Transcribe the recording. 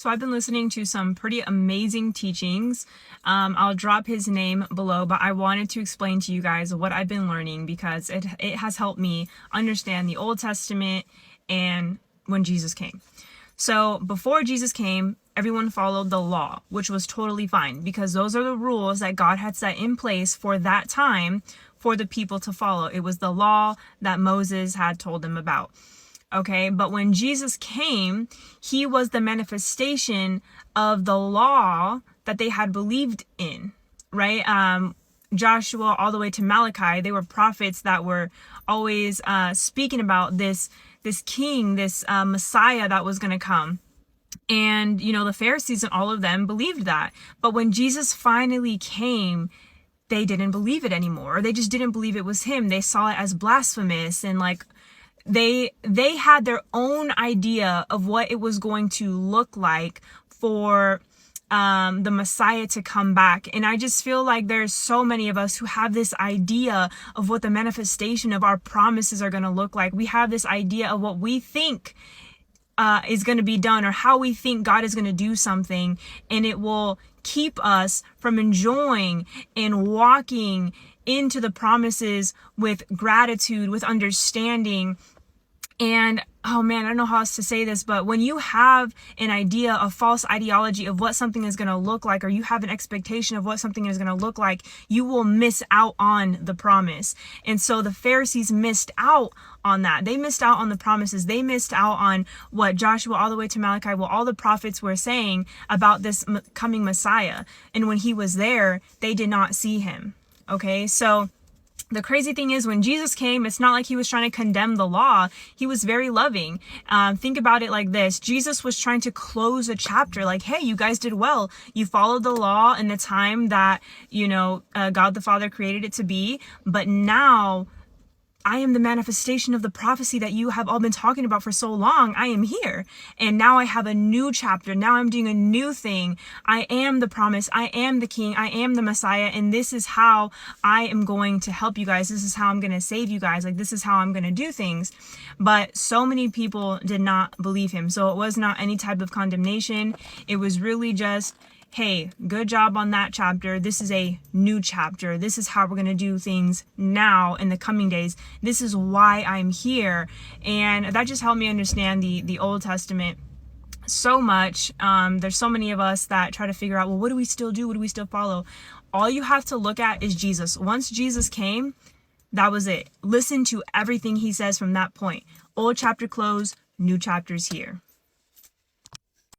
So I've been listening to some pretty amazing teachings. I'll drop his name below, but I wanted to explain to you guys what I've been learning because it has helped me understand the Old Testament and when Jesus came. So before Jesus came, everyone followed the law, which was totally fine because those are the rules that God had set in place for that time for the people to follow. It was the law that Moses had told them about. Okay, but when Jesus came, he was the manifestation of the law that they had believed in, right? Joshua all the way to Malachi, they were prophets that were always speaking about this king, this Messiah that was going to come. And, you know, the Pharisees and all of them believed that. But when Jesus finally came, they didn't believe it anymore. They just didn't believe it was him. They saw it as blasphemous and like, they had their own idea of what it was going to look like for the Messiah to come back. And I just feel like there's so many of us who have this idea of what the manifestation of our promises are going to look like. We have this idea of what we think is going to be done or how we think God is going to do something, and it will keep us from enjoying and walking into the promises with gratitude, with understanding. And oh man, I don't know how else to say this, but when you have an idea, a false ideology of what something is going to look like, or you have an expectation of what something is going to look like, you will miss out on the promise. And so the Pharisees missed out on that. They missed out on the promises. They missed out on what Joshua all the way to Malachi, what all the prophets were saying about this coming Messiah. And when he was there, they did not see him. Okay, so the crazy thing is when Jesus came, it's not like he was trying to condemn the law. He was very loving. Think about it like this. Jesus was trying to close a chapter like, hey, you guys did well. You followed the law in the time that, you know, God the Father created it to be. But now I am the manifestation of the prophecy that you have all been talking about for so long. I am here. And now I have a new chapter. Now I'm doing a new thing. I am the promise. I am the king. I am the Messiah. And this is how I am going to help you guys. This is how I'm going to save you guys. Like, this is how I'm going to do things. But so many people did not believe him. So it was not any type of condemnation. It was really just, hey, good job on that chapter. This is a new chapter. This is how we're going to do things now in the coming days. This is why I'm here. And that just helped me understand the Old Testament so much. There's so many of us that try to figure out, well, what do we still do? What do we still follow? All you have to look at is Jesus. Once Jesus came, that was it. Listen to everything he says from that point. Old chapter closed, new chapters here.